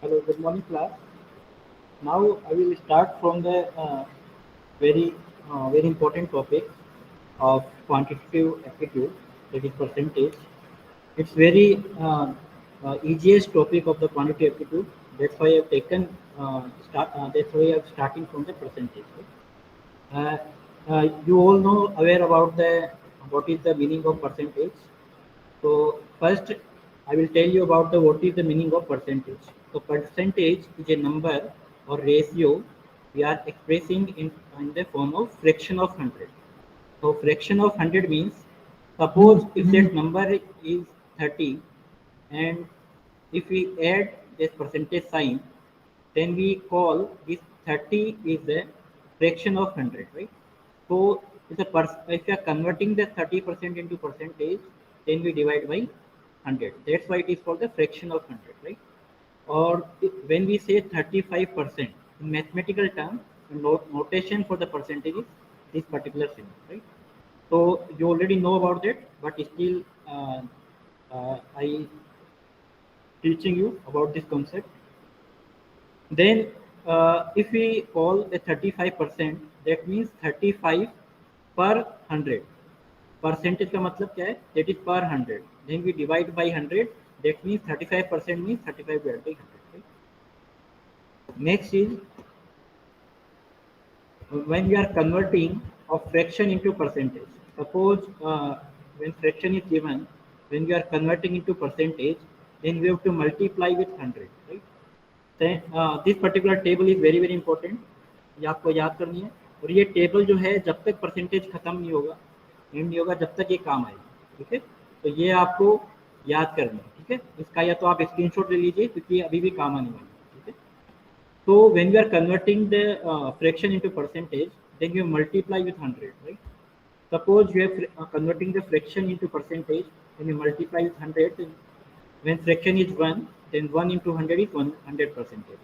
Hello, good morning, class. Now I will start from the very important topic of quantitative aptitude, that is percentage. It's very easiest topic of the quantitative aptitude. That's why I've taken That's why I'm starting from the percentage. Uh, you all know aware about the what is the meaning of percentage. So first, I will tell you about the what is the meaning of percentage. So percentage is a number or ratio we are expressing in the form of fraction of 100. So fraction of 100 means, suppose if that number is 30, and if we add this percentage sign, then we call this 30 is the fraction of 100, right? So if you are converting the 30% into percentage, then we divide by 100. That's why it is called the fraction of 100, right? Or when we say 35%, in mathematical term, the notation for the percentage is this particular symbol, right? So you already know about that, but still I teaching you about this concept. Then, if we call the 35%, that means 35 per 100. Percentage का मतलब क्या है? That is per 100. Then we divide by 100. That means 35% means 35 divided by 100. Right? Next is when we are converting a fraction into percentage. Suppose when fraction is given, when we are converting into percentage, then we have to multiply with 100. Right? This particular table is very very important, ये आपको याद करनी है। और ये table जो है जब तक परसेंटेज खत्म नहीं होगा, एंड नहीं होगा, जब तक ये काम आएगी। ठीक है, तो ये आपको याद करना है। ठीक है, इसका या तो आप स्क्रीनशॉट ले लीजिए क्योंकि ये अभी भी काम आने वाली है। ठीक है, so when we are converting the fraction into percentage, then you multiply with 100, right? Suppose you are converting the fraction into percentage, then you multiply with 100. Then when fraction is 1, then 1 into 100 is 100 percentage.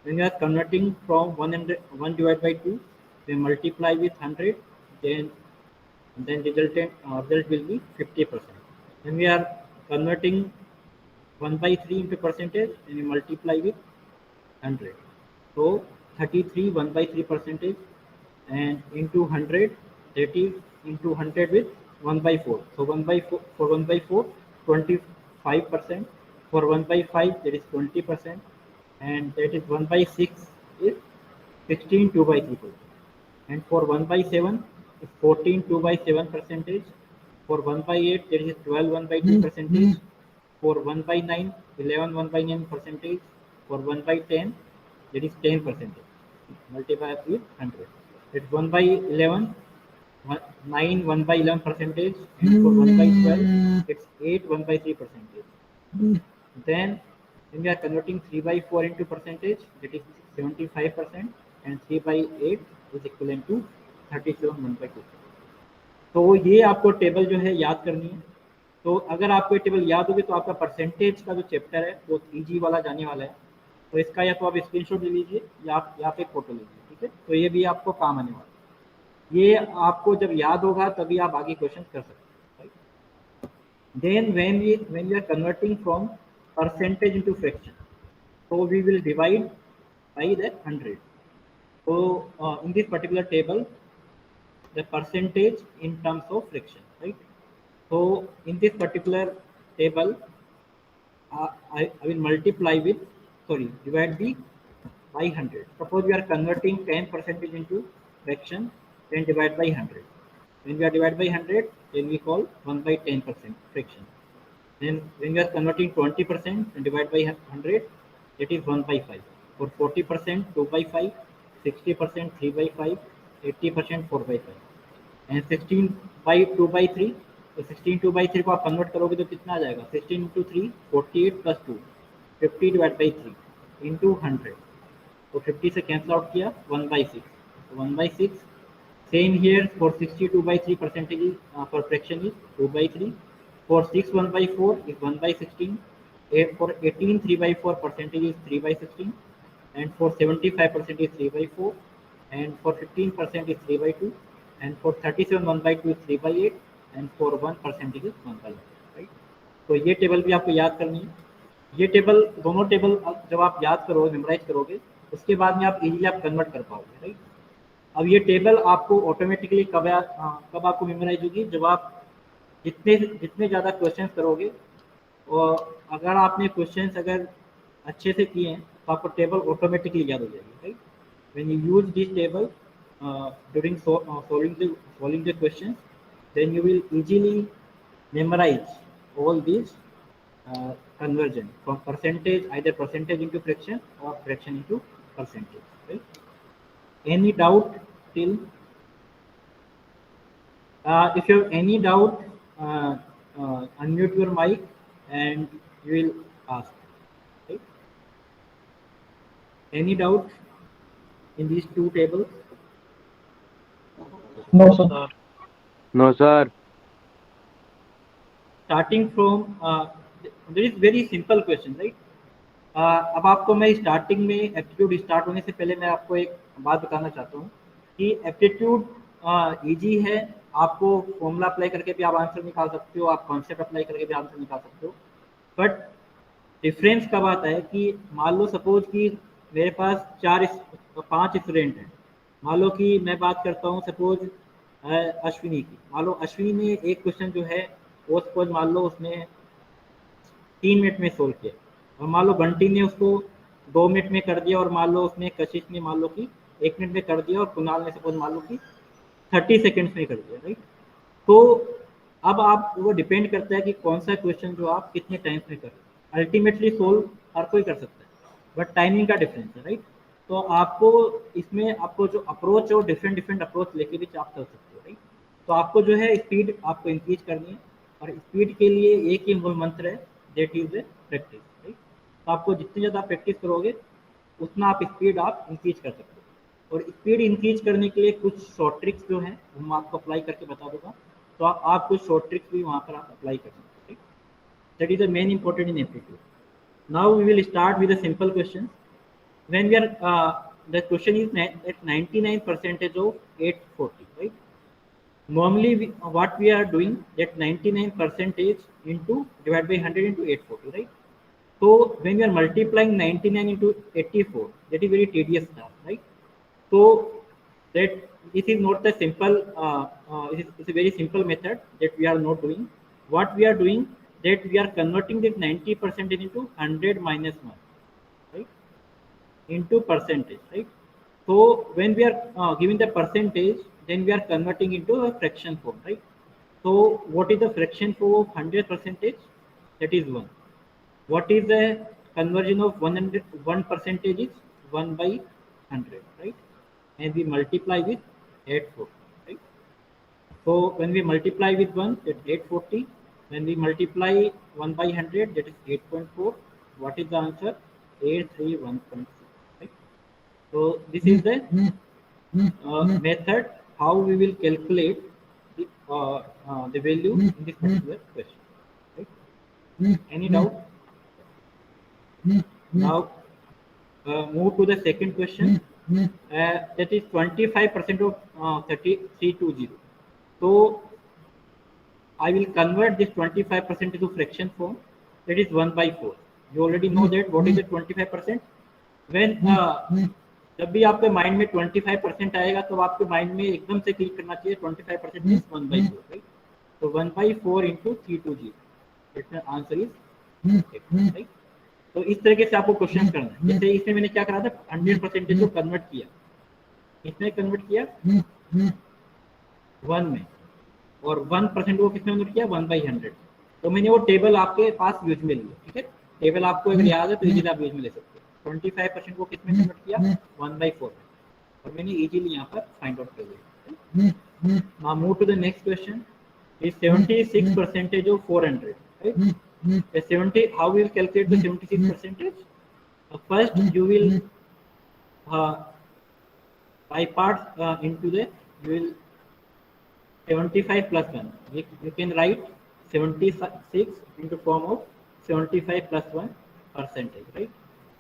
When you are converting from 1 divided by 2, then multiply with 100, then result will be 50%. When we are converting 1 by 3 into percentage, then we multiply with 100. So 33 1 by 3 percentage, and into 100, that is into 100 with 1 by 4. So 1 by 4, for 1 by 4, 25%. For 1 by 5, that is 20%. And that is 1 by 6 is 16 2 by 3 percent. And for 1 by 7 is 14 2 by 7 percentage. For 1 by 8, there is 12 1 by 2 percentage. For 1 by 9, 11 1 by 9 percentage. For 1 by 10, that is 10 percentage. Multiply with 100. It's 1 by 11, 9 1 by 11 percentage. And for 1 by 12, it's 8 1 by 3 percentage. Then when we are converting 3 by 4 into percentage, that is 75%, and 3 by 8 is equivalent to 37 1 by 2। तो ये आपको table जो है याद करनी है। तो अगर आपको ये टेबल याद होगी तो आपका परसेंटेज का जो चैप्टर है वो इजी वाला जाने वाला है। तो इसका या तो आप स्क्रीनशॉट ले लीजिए या आप यहाँ पे फोटो लीजिए। ठीक है, तो ये भी आपको काम आने वाला है। ये आपको जब याद होगा तभी आप आगे क्वेश्चन कर सकते हैं। Then when we are converting from percentage into fraction, so we will divide by the 100. So in this particular table, the percentage in terms of fraction, right? So in this particular table, I will multiply with, sorry, divide the by 100. Suppose we are converting 10 percentage into fraction, then divide by 100. When we are divide by 100, then we call 1 by 10% fraction. Then when we are converting 20% and divide by 100, it is 1 by 5. For 40%, 2 by 5, 60%, 3 by 5, 80%, 4 by 5. And 16 by 2 by 3, तो 16 2 by 3 को आप convert करोगे तो कितना आ जाएगा? 16 into 3, 48 plus 2, 50 divided by 3 into 100. तो 50 से cancel out किया, 1 by 6. So 1 by 6. Same here for 62 by 3 percentage for fraction is 2 by 3. For 6 1 by 4 is 1 by 16. For 18 3 by 4 percentage is 3 by 16. And for 75% is 3 by 4. And for 15% is 3 by 2. And for 37 1 by 2 is 3 by 8. And for 1% is 1 by 8. Right? तो ये table भी आपको याद करनी है। ये table, दोनों table जब आप याद करोगे, मेमोराइज करोगे, उसके बाद में आप इजीली आप कन्वर्ट कर पाओगे, राइट। अब ये टेबल आपको ऑटोमेटिकली कब आपको मेमोराइज होगी, जब आप जितने जितने ज़्यादा क्वेश्चन करोगे, और अगर आपने क्वेश्चंस अगर अच्छे से किए हैं तो आपको टेबल ऑटोमेटिकली याद हो जाएगी, right. When you use this table during solving the questions, then you will easily memorize all these conversion from percentage, either percentage into fraction or fraction into percentage, right? Any doubt till if you have any doubt, unmute your mic and you will ask, right? Any doubt in these two tables? No, sir. No, sir. Starting from there is very simple question, right? अब आपको मैं starting में aptitude start होने से पहले मैं आपको एक बात बताना चाहता हूँ कि एप्टीट्यूड इजी है। आपको फॉर्मूला अप्लाई करके भी आप आंसर निकाल सकते हो, आप कॉन्सेप्ट अप्लाई करके भी आंसर निकाल सकते हो। बट डिफरेंस कब आता है कि मान लो सपोज कि मेरे पास 5 स्टूडेंट हैं। मान लो कि मैं बात करता हूँ सपोज अश्विनी की। मान लो अश्विनी ने एक क्वेश्चन जो है वो सपोज मान लो उसने 3 मिनट में सोल्व किया, और मान लो बंटी ने उसको 2 मिनट में कर दिया, और मान लो उसने कशिश ने मान लो कि 1 मिनट में कर दिया, और कुणाल ने सपोज मान लो कि 30 सेकेंड्स में कर दिया, राइट। तो अब आप वो डिपेंड करता है कि कौन सा क्वेश्चन जो आप कितने टाइम्स में कर रहे हो। अल्टीमेटली सोल्व हर कोई कर सकता है, बट टाइमिंग का डिफरेंस है, राइट। तो आपको इसमें आपको जो अप्रोच है वो डिफरेंट डिफरेंट अप्रोच लेके भी आप कर सकते हो, राइट। तो आपको जो है स्पीड आपको इंक्रीज करनी है, और स्पीड के लिए एक ही मूल मंत्र है, दैट इज प्रैक्टिस, राइट। तो आपको जितनी ज़्यादा प्रैक्टिस करोगे उतना आप स्पीड आप इंक्रीज कर सकते हो। और स्पीड इंक्रीज करने के लिए कुछ शॉर्ट ट्रिक्स जो हैं वो मैं आपको अप्लाई करके बता दूंगा। तो आप कुछ शॉर्ट ट्रिक्स भी वहाँ पर आप अप्लाई कर सकते हैं। That is the main important in aptitude. Now we will start with a simple question. When we are the question is at 99% of 840, right? Normally what we are doing, that 99% into divided by 100 into 840, right? So when we are multiplying 99 into 84, that is very tedious task, right? So that this is not a simple it's a very simple method that we are not doing. What we are doing, that we are converting this 90% into 100 minus 1, right, into percentage, right? So when we are giving the percentage, then we are converting into a fraction form, right? So what is the fraction form of 100 percentage? That is 1. What is the conversion of 1 percentage? Is 1 by 100, right? And we multiply with 840, right? So when we multiply with 1, that's 840. When we multiply 1 by 100, that is 8.4. What is the answer? 831.6, right? So this is the method how we will calculate the value in this particular question, right? Any doubt? Now move to the second question. That is 25% of 320. So I will convert this 25% into fraction form. That is 1 by 4. You already know that what is the 25%. When जब भी आपके mind में 25% आएगा तो आपके mind में एकदम से क्लिक करना चाहिए 25% मीन्स 1 by 4, राइट। तो 1 by 4 into 320, इसमें आंसर इज, राइट। तो इस तरीके से आपको क्वेश्चन करना है। जैसे इसमें मैंने क्या करा था, 100% को कन्वर्ट किया, इसमें कन्वर्ट किया 1 में, और 1% को किसमें कन्वर्ट किया, 1 by 100। तो मैंने वो टेबल आपके पास यूज में लिया, ठीक है। टेबल आपको अगर याद है तो इजीली आप यूज में ले सकते हो। 25% को किसमें कन्वर्ट किया, 1 by 4 में, और मैंने इजीली यहाँ पर फाइंड आउट कर दिया। Now move to the next question. Is 76% of 400, right? The 70, how we will calculate the 76%? First you will by parts into the, you will 75 plus 1. You can write 76 into form of 75 plus 1 percentage, right?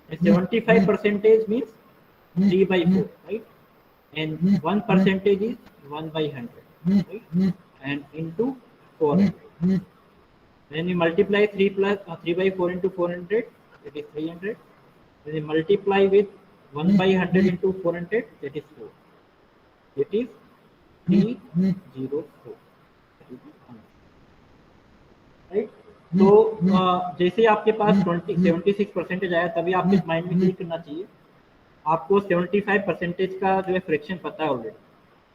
And 75 percentage means 3 by 4, right? And 1 percentage is 1 by 100, right? And into 400. When you multiply 3 by 4 into 400, that is 300. When you multiply with 1 by 100 into 400, that is 4. That is 304. Right. तो जैसे आपके पास 76% आया तभी आपके mind में click करना चाहिए. आपको 75% का जो है फ्रैक्शन पता है ऑलरेडी.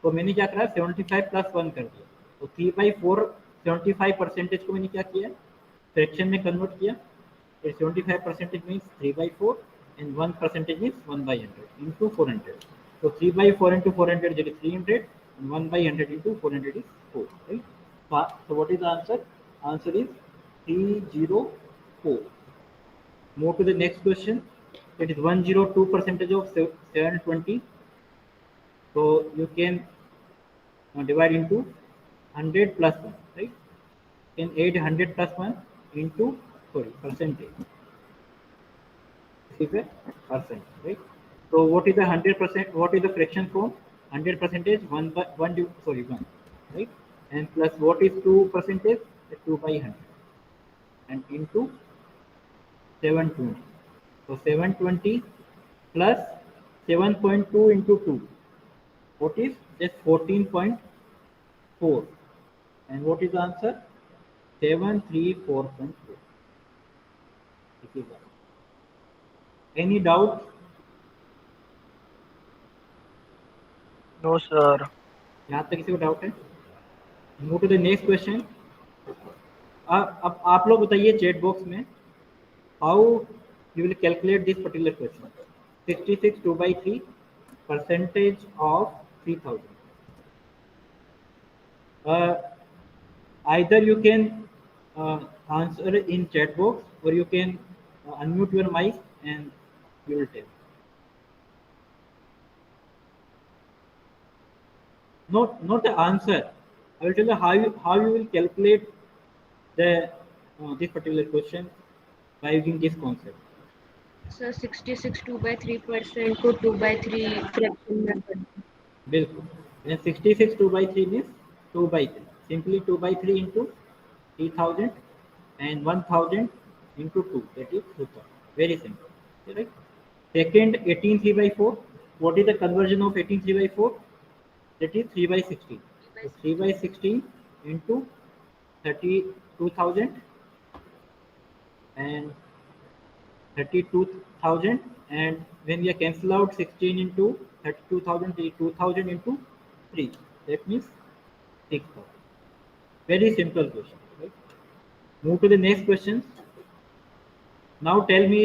तो मैंने क्या करा 75 प्लस 1 कर दिया. तो 3/4 75% को मैंने क्या किया फ्रैक्शन में कन्वर्ट किया. 75% means 3/4 and 1% means 1/100 into 400. So 3/4 into 400 that is 300 and 1/100 into 400 is 4. Right? So what is the answer? Answer is 304. Move to the next question. It is 102% of 720. So you can divide into 100 plus 1. Right? You can add 100 plus 1 into percentage. Is a percent, right? So what is the 100%? What is the fraction form? 100% is 1 by 1, right? And plus what is 2%? 2/100, and into 720. So 720 plus 7.2 into 2. What is just 14.4? And what is the answer? 734.4. This is the answer. Any doubt? No sir. यहाँ तक किसी को doubt है? Move to the next question. अब आप लोग बताइए chat box में how you will calculate this particular question. 66 2/3 percentage of 3000. Either you can answer in chat box or you can unmute your mic and you will tell. Not the answer. I will tell you how you will calculate the this particular question by using this concept. Sir 66 2/3% को 2/3 fraction में कर दो. बिल्कुल. 66 2/3 means 2/3. Simply 2/3 into 3000 and 1000 into 2, that is 2000. Very simple. Right? Second, 18 3/4. What is the conversion of 18 3/4? That is 3/16. So 3/16 into 32,000 and 32,000, and when we cancel out 16 into 32,000, 2,000 into 3, that means 6,000. Very simple question. Right? Move to the next question. Now tell me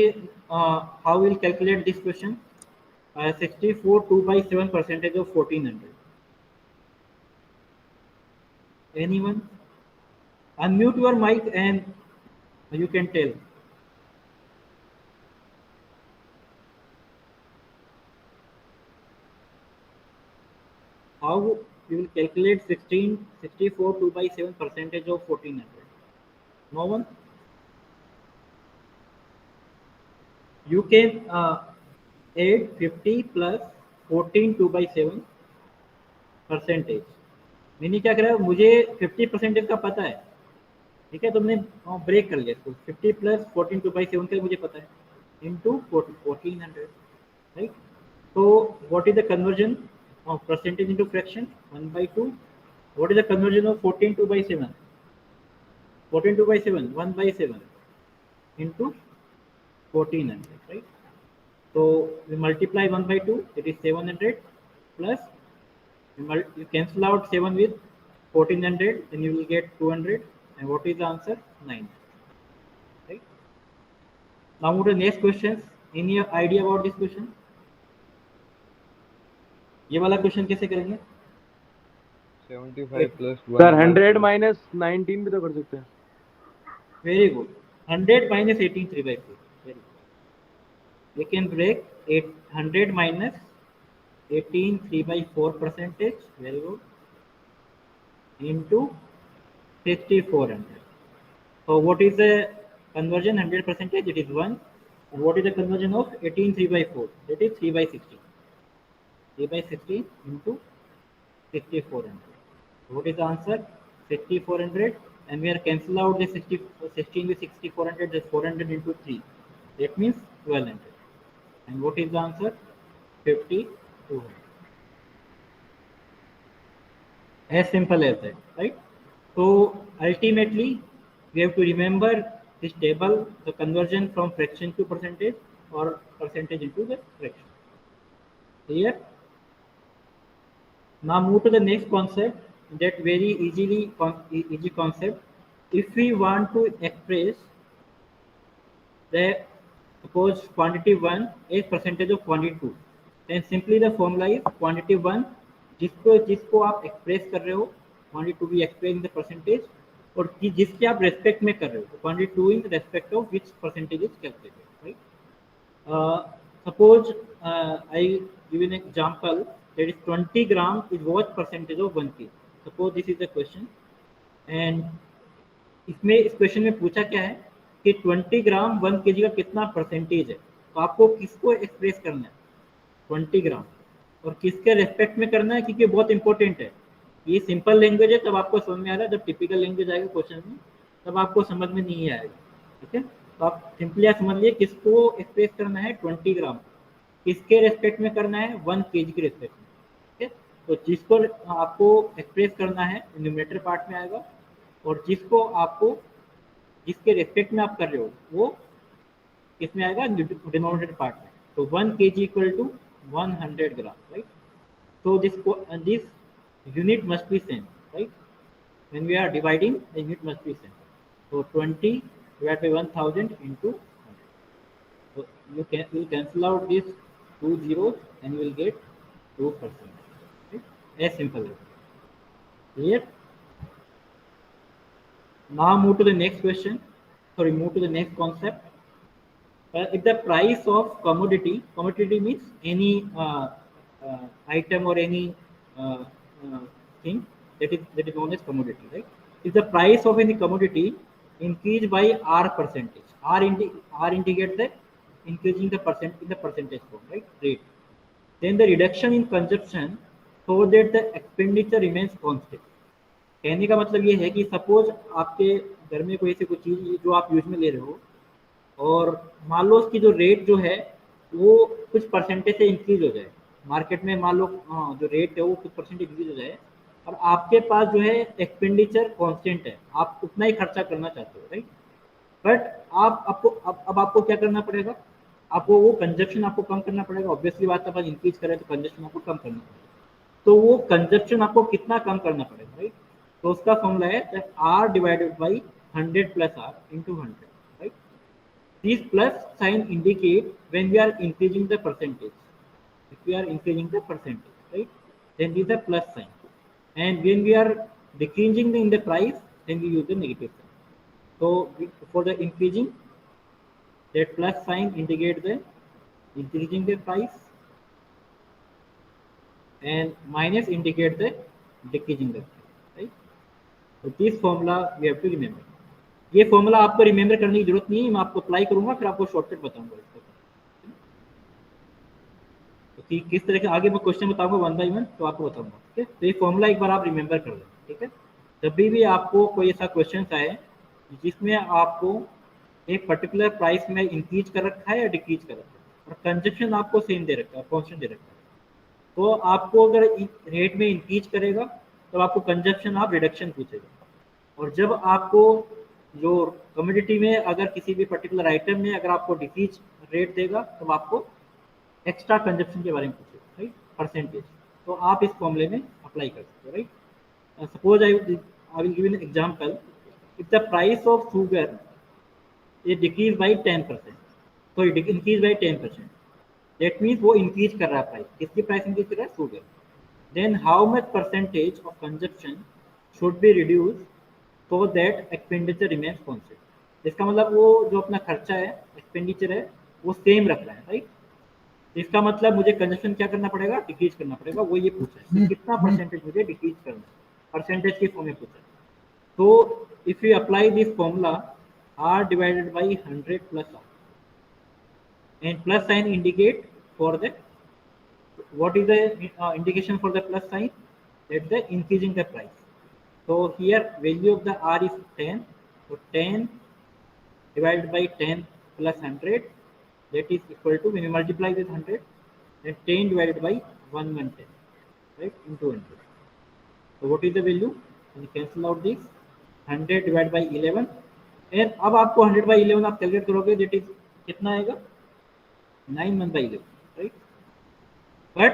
how we'll calculate this question. 64 2/7 percentage of 1400. Anyone? Unmute your mic and you can tell. How you will calculate 64 2/7 percentage of 1400? No one? You can add 50 plus 14 2/7 percentage. मैंने क्या करा, मुझे 50% का पता है. ठीक है, तो मैंने ब्रेक कर लिया इसको. 50 प्लस 14 2/7 का मुझे पता है इंटू 1400. राइट. तो what is the conversion of percentage into fraction? 1/2. What is the conversion of 14 2/7? 14 2/7 1/7 into 1400, right? So we multiply 1/2, it is 700, plus you cancel out 7 with 1400, then you will get 200, and what is the answer? 9. Right? Now move to the next questions. Any idea about this question? ये वाला question कैसे करेंगे? 75 plus 1. Sir 100 minus 19 भी तो कर सकते हैं. Very good. 100 minus 18 3/4. Very good. We can break 100 minus 18 3/4 percentage. Very good. Into 6400. So what is the conversion? 100 percentage, it is 1. And what is the conversion of 18 3/4? That is 3/16. 3/16 into 6400. What is the answer? 6400, and we are cancel out the 16 with 6400, just 400 into 3. That means 1200. And what is the answer? 5200. As simple as that, right? So ultimately, we have to remember this table, the conversion from fraction to percentage or percentage into the fraction. Clear? Now move to the next concept, that very easy concept. If we want to express the suppose quantity 1 is percentage of quantity 2, then simply the formula is quantity 1 जिसको जिसको आप express कर रहे हो, quantity 2 भी express in the percentage, और जिसके आप रेस्पेक्ट में कर रहे हो, quantity 2 in respect of which percentage is calculated, right? Suppose I give an example, that is 20 gram is what percentage of 1 kg. Suppose this is the question, and इसमें इस question में पूछा क्या है कि 20 ग्राम 1 kg का कितना परसेंटेज है, तो आपको किसको एक्सप्रेस करना है 20 ग्राम, और किसके रेस्पेक्ट में करना है, क्योंकि बहुत इंपॉर्टेंट है। ये सिंपल लैंग्वेज है तब आपको समझ में आ रहा है, जब टिपिकल लैंग्वेज आएगा क्वेश्चन में तब आपको समझ में नहीं आएगा, ठीक है? तो आप सिंपली आप समझ लिए किसको एक्सप्रेस करना है 20 ग्राम, किसके रेस्पेक्ट में करना है 1 kg के रेस्पेक्ट में, ठीक है? तो जिसको आपको एक्सप्रेस करना है न्यूमरेटर पार्ट में आएगा, और जिसको आपको जिसके रेस्पेक्ट में आप कर रहे हो वो किसमें आएगा, डिनोमिनेटर पार्ट में। तो 1 kg equal to 100 gram, right? So this unit must be same, right? When we are dividing, the unit must be same. So 20 divided by 1000 into 100. So you cancel out these two zeros and you will get 2%. Right? As simple as that. Clear? Now move to the next question. Sorry, move to the next concept. If the price of commodity means any item or any thing that is known as commodity, right? If the price of any commodity increase by R percentage, R indicates the increasing the percent in the percentage form, right? Rate. Then the reduction in consumption so that the expenditure remains constant. कहने का मतलब ये है कि suppose आपके घर में कोई ऐसी कोई चीज जो आप यूज में ले रहे हो, और मान लो उसकी जो रेट जो है वो कुछ परसेंटेज से इंक्रीज हो जाए, मार्केट में मान लो जो रेट है वो कुछ परसेंट इंक्रीज हो जाए, और आपके पास जो है एक्सपेंडिचर कांस्टेंट है, आप उतना ही खर्चा करना चाहते हो, राइट? बट आप आपको अब आपको क्या करना पड़ेगा, आपको वो कंजप्शन आपको कम करना पड़ेगा। ऑब्वियसली बात है, इंक्रीज करें तो कंजप्शन आपको कम करना पड़ेगा, तो वो कंजप्शन आपको कितना कम करना पड़ेगा, राइट? तो उसका फॉर्मूला है R divided by 100 plus R into 100, right? This plus sign indicate when we are increasing the percentage. If we are increasing the percentage, right, then this is a plus sign. And when we are decreasing in the price, then we use the negative sign. So for the increasing, that plus sign indicates the increasing the price, and minus indicates the decreasing the price, right? So this formula we have to remember. ये formula आपको remember करने की जरूरत नहीं है, मैं आपको apply करूंगा फिर आपको शॉर्टकट बताऊंगा इसको, तो किस तरह के आगे मैं क्वेश्चन बताऊंगा वन बाय वन, तो आपको बताऊंगा, ठीक है? तो ये फॉर्मूला एक बार आप रिमेंबर कर लें, ठीक है? जब भी आपको कोई ऐसा क्वेश्चन आए जिसमें आपको एक पर्टिकुलर प्राइस में इंक्रीज कर रखा है या डिक्रीज कर रखा है, और कंजप्शन आपको सेम दे रखा है, कॉन्स्टेंट दे रखा है, तो आपको अगर रेट में इंक्रीज करेगा तो आपको कंजप्शन आप रिडक्शन पूछेगा, और जब आपको जो कमोडिटी में अगर किसी भी पर्टिकुलर आइटम में अगर आपको डिक्रीज रेट देगा तो आपको एक्स्ट्रा कंजप्शन के बारे में पूछेगा, राइट? परसेंटेज। तो आप इस फॉर्मूले में अप्लाई कर सकते हो, right? Suppose I will give an example, if the price of sugar is decrease by 10%, तो इंक्रीज बाय 10%, दैट मीन्स वो इंक्रीज कर रहा है प्राइस, किसकी प्राइस इंक्रीज कर रहा है? Sugar. Then how much percentage of consumption should be reduce so that expenditure remains constant. इसका मतलब वो जो अपना खर्चा है, एक्सपेंडिचर है, वो सेम रख रहा है, राइट? इसका मतलब मुझे कंजप्शन क्या करना पड़ेगा? डिक्रीज करना पड़ेगा। वो ये पूछा है कितना परसेंटेज मुझे डिक्रीज करना है, परसेंटेज के फॉर्म में पूछा है। तो if you apply this formula R divided by 100 plus R, and plus sign indicate for the what is the indication for the plus sign? That's the increasing the price. So here value of the R is 10. So 10 divided by 10 plus 100, that is equal to, when you multiply with 100, then 10 divided by 110, right, into 100. So what is the value? When you cancel out this, 100 divided by 11, and अब आपको 100 by 11 आप calculate करोगे, that is कितना आएगा? 9 by 11, right. But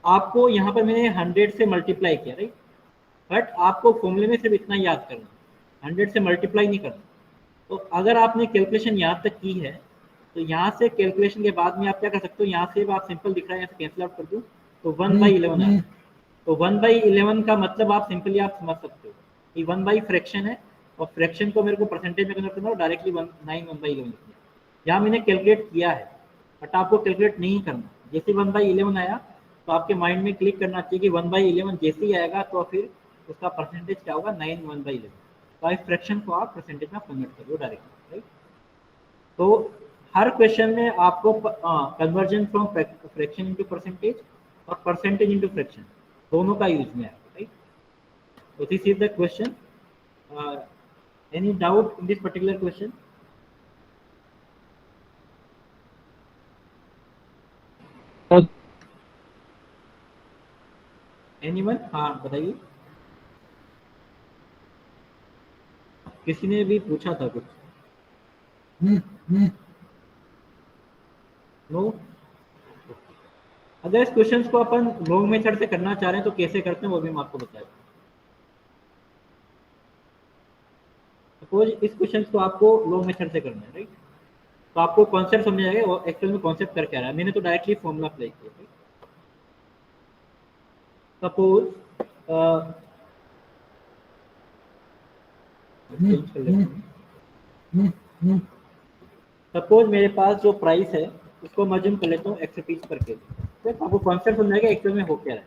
आपको यहाँ पर मैंने 100 से मल्टीप्लाई किया, राइट. बट आपको फॉर्मूले में सिर्फ इतना याद करना, 100 से मल्टीप्लाई नहीं करना. तो अगर आपने कैलकुलेशन यहाँ तक की है, तो यहाँ से कैलकुलेशन के बाद में आप क्या कर सकते हो, यहाँ से आप सिंपल दिख रहा है, यहाँ से कैंसिल आउट कर दूँ तो 1 by 11 आएगा. तो 1 by 11 का मतलब आप सिंपली आप समझ सकते हो कि 1 by फ्रैक्शन है, और फ्रैक्शन को मेरे को परसेंटेज में कन्वर्ट करना हो, डायरेक्टली 1 by 11 लिखना. यहाँ मैंने कैलकुलेट किया है, बट आपको कैलकुलेट नहीं करना. जैसे 1 by 11 आया तो आपके माइंड में क्लिक करना चाहिए कि 1 by 11 जैसे ही आएगा तो फिर उसका परसेंटेज क्या होगा, 9 1 by 11. तो इस फ्रैक्शन को आप परसेंटेज में कन्वर्ट करो डायरेक्टली, राइट. तो हर क्वेश्चन में आपको conversion from fraction into percentage और परसेंटेज इनटू फ्रैक्शन दोनों का यूज में आएगा, राइट. तो this is the question. Any doubt in this particular question? Anyone? हाँ बताइए. किसी ने भी पूछा था कुछ? नो. अगर इस क्वेश्चंस को अपन लॉन्ग मेथड से करना चाह रहे हैं तो कैसे करते हैं वो भी मैं आपको बताया. सपोज इस क्वेश्चन को आपको लॉन्ग मेथड से करना है, राइट. तो आपको कॉन्सेप्ट समझ आएगा वो एक्चुअल में कॉन्सेप्ट करके आ रहा है. मैंने तो डायरेक्टली फॉर्मूला अप्लाई किया, राइट. सपोज सपोज मेरे पास जो प्राइस है उसको मर्जन कर लेता हूँ एक्स रुपीज पर केजी. तो आपको कॉन्सेप्ट समझाएगा एक्चुअल में हो क्या है.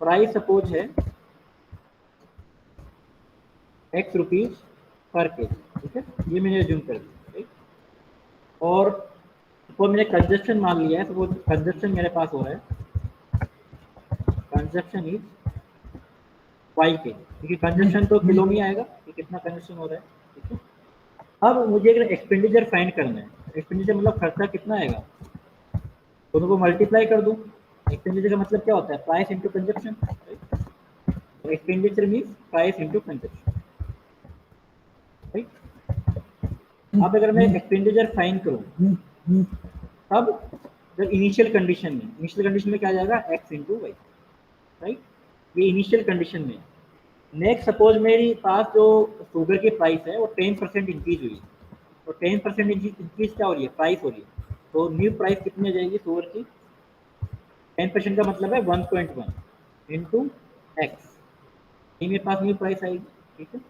प्राइस सपोज है एक्स रुपीज पर केजी, ठीक है. ये मैंने अज्यूम कर दिया, राइट. और सपोज मैंने कंजप्शन मान लिया है. सपोज कंजप्शन मेरे पास हो रहा है, कंजप्शन इज वाई के, क्योंकि कंजप्शन तो किलो में आएगा कि कितना कंजप्शन हो रहा है, ठीक है. अब मुझे अगर एक्सपेंडिचर फाइंड करना है, एक्सपेंडिचर मतलब खर्चा कितना आएगा, दोनों को मल्टीप्लाई कर दूं. एक्सपेंडिचर का मतलब क्या होता है, price into consumption. Expenditure means price into consumption, right. अब अगर मैं एक्सपेंडिचर फाइंड करूं तब जब इनिशियल कंडीशन में क्या आ जाएगा, एक्स इंटू वाई, राइट. ये इनिशियल कंडीशन में. नेक्स्ट सपोज मेरी पास जो शुगर की प्राइस है वो 10% इंक्रीज हुई, तो 10% इंक्रीज क्या हो रही है, प्राइस हो रही है. तो न्यू प्राइस कितनी आ जाएगी शुगर की, 10% का मतलब है 1.1 इंटू एक्स. ये मेरे पास न्यू प्राइस आएगी, ठीक है.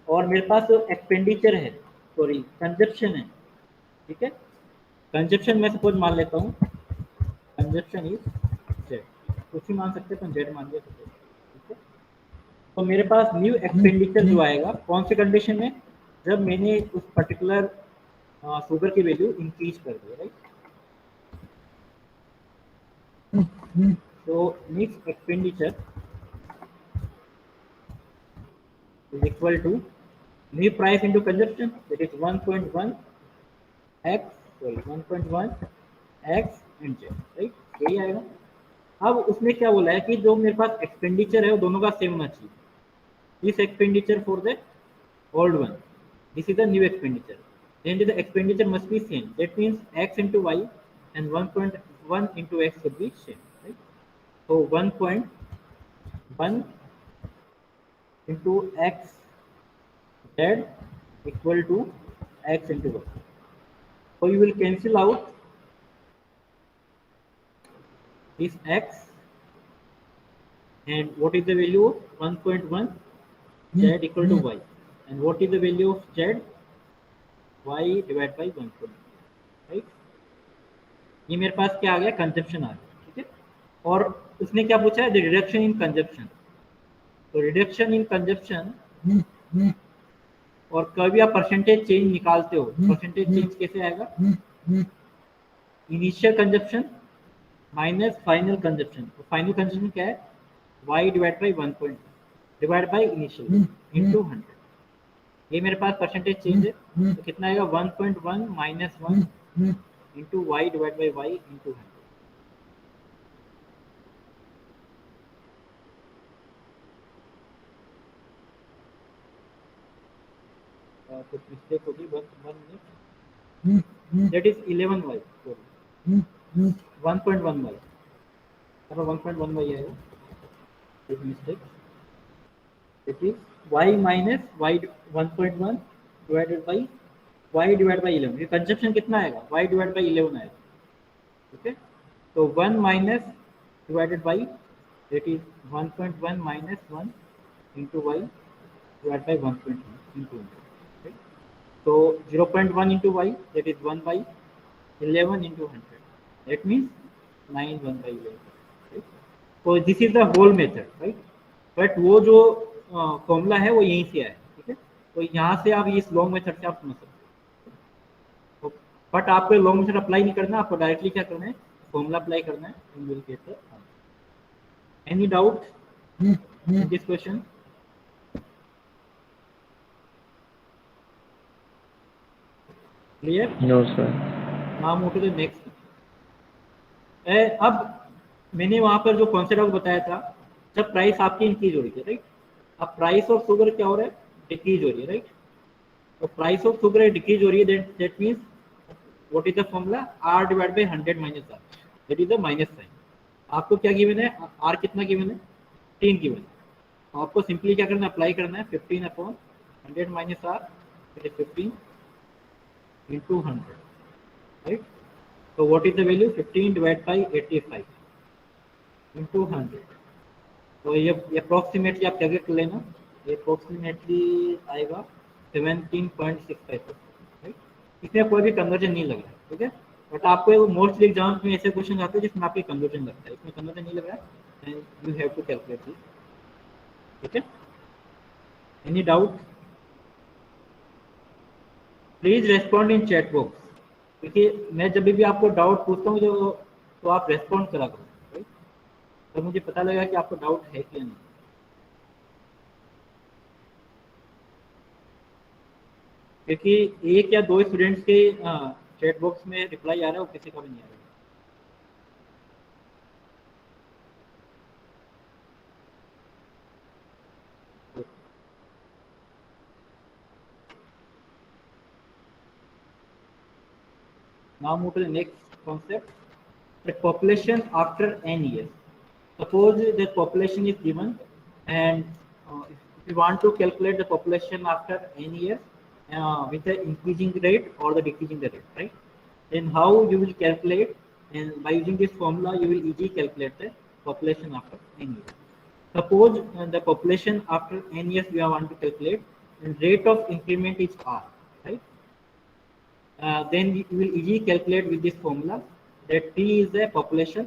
और मेरे पास जो एक्सपेंडिचर है, सॉरी कंजप्शन है, ठीक है. कंजप्शन में सपोज मान लेता हूँ, कंजप्शन इज जेड, कुछ भी मान सकते हैं, जेड मान लिया, ठीक है. तो मेरे पास न्यू एक्सपेंडिचर जो आएगा कौन सी कंडीशन में, जब मैंने उस पर्टिकुलर शुगर की वैल्यू इंक्रीज कर दी, राइट. तो next expenditure is equal to new price into consumption, that is 1.1 x, sorry 1.1 x and z, right. यही आएगा. अब उसमें क्या बोला है कि जो मेरे पास एक्सपेंडिचर है वो दोनों का सेम होना चाहिए. This expenditure for the old one, this is the new expenditure, and the expenditure must be same. That means x into y and 1.1 into x should be same, right. So 1.1 into x z equal to x into y. So you will cancel out this x, and what is the value of 1.1 z equal to y, and what is the value of z, y divided by 1.1, right. ये मेरे पास क्या आ गया, consumption आ गया, ठीक है. और उसने क्या पूछा है, द रिडक्शन इन कंजप्शन. तो रिडक्शन इन कंजप्शन, और कभी आप परसेंटेज चेंज निकालते हो, परसेंटेज चेंज कैसे आएगा, initial consumption minus final consumption. तो फाइनल कंजप्शन क्या है, y divide by 1.1 divide by initial into 100. ये मेरे पास परसेंटेज चेंज है, तो कितना आएगा, 1.1 minus 1 into y divided by y into 100. कुछ मिस्टेक होगी, 1 minute. That is 11y. Sorry. 1.1y. अगर 1.1y आएगा, एक mistake. It is y minus y 1.1 divided by y divided by 11. ये कंजप्शन कितना आएगा? y divided by 11 आएगा. ओके, तो 1 minus divided by, that is 1.1 minus 1 into y divided by 1.1 into 100. Right? So 0.1 into y, that is 1 by 11 into 100. That means 9 1 by 11. Right? So this is the whole method, right? But वो जो formula है वो यहीं से आया है. ठीक है, तो यहाँ से आप इस लॉन्ग मेथड से आप समझ सकते हो. बट आपको लॉन्ग मेथड अप्लाई नहीं करना, आपको डायरेक्टली क्या करना है, फॉर्मूला अप्लाई करना है. Any doubt in this question? Clear? No sir. Now move to the next. अब मैंने वहां पर जो कॉन्सेप्ट आपको बताया था, जब प्राइस आपकी इंक्रीज हो रही है, राइट. अब प्राइस ऑफ शुगर क्या हो रहा है, डिक्रीज हो रही है, राइट. तो प्राइस ऑफ शुगर डिक्रीज हो रही है, that means what is the formula, r divide by 100 minus r, that is the minus sign. आपको क्या गिवन है, r कितना गिवन है, 15 गिवन है. आपको सिंपली क्या करना है, अप्लाई करना है 15 upon 100 minus r, that is 15 into 100, right? So what is the value, 15 divided by 85 into 100. तो ये अप्रोक्सीमेटली आप कैलकुलेट कर लेना, ये अप्रोक्सीमेटली आएगा 17.65%, राइट. इसमें कोई भी कन्वर्जन नहीं लग रहा है, ठीक है. बट आपको मोस्टली एग्जाम में ऐसे क्वेश्चन आते हैं जिसमें आपके कन्वर्जन लगता है, इसमें कन्वर्जन नहीं लग रहा है, and you have to calculate this. ठीक है, any doubt? Please respond in chat box, क्योंकि मैं जब भी आपको डाउट पूछता हूँ तो आप रेस्पॉन्ड करा करो, राइट. तो मुझे पता लगा कि आपको डाउट है कि नहीं. क्योंकि 1 या 2 स्टूडेंट्स के चैट बॉक्स में रिप्लाई आ रहा है, वो किसी का भी नहीं आ रहा है. Now move to the next concept, the population after n years. Suppose the population is given, and if you want to calculate the population after n years with the increasing rate or the decreasing the rate, right? Then how you will calculate, and by using this formula you will easily calculate the population after n years. Suppose the population after n years we want to calculate, and rate of increment is r, right? Then you will easily calculate with this formula that T is the population,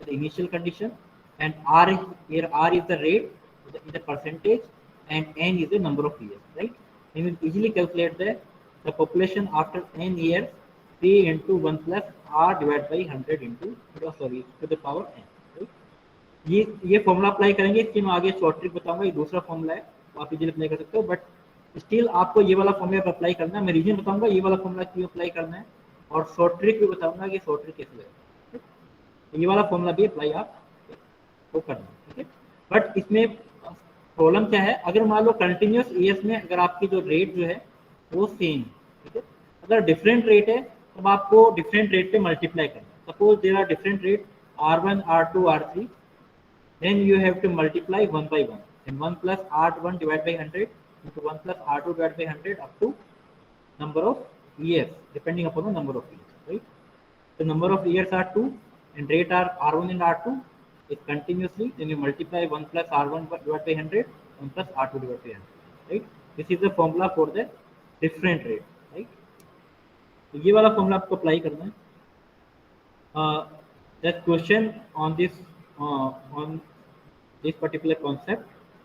the initial condition, and R here, R is the rate in the percentage, and N is the number of years, right? You will easily calculate the population after n years, T into 1 plus R divided by 100 into, sorry, to the power n, right? ये formula apply करेंगे, इसकी मैं आगे short trick बताऊंगा. ये दूसरा formula है, तो आप इजीली अप्लाई कर सकते हो, बट स्टिल आपको ये वाला फॉर्मूला अप्लाई करना है. मैं रीजन बताऊंगा ये वाला फॉर्मूला क्यों अप्लाई करना है, और शॉर्ट ट्रिक भी बताऊंगा कि शॉर्ट ट्रिक कैसे लगेगा. ये वाला फॉर्मूला भी अप्लाई आप तो करना, ठीक है. बट इसमें प्रॉब्लम क्या है, अगर मान लो कंटिन्यूस ईयर्स में अगर आपकी जो रेट जो है वो सेम, ठीक है. अगर डिफरेंट रेट है तब आपको डिफरेंट रेट पे मल्टीप्लाई करना. Suppose there are different rate R1, R2, R3, then you have to multiply 1 by 1, and 1 plus R1 divided by 100 into 1 plus R2 divided by 100 up to number of years, depending upon the number of years, right? The number of years are 2, and rate are R1 and R2 is continuously, then you multiply 1 plus R1 divided by 100, 1 plus R2 divided by 100, right? This is the formula for the different rate, right? तो ये वाला formula आपको apply करना है. The question on this particular concept,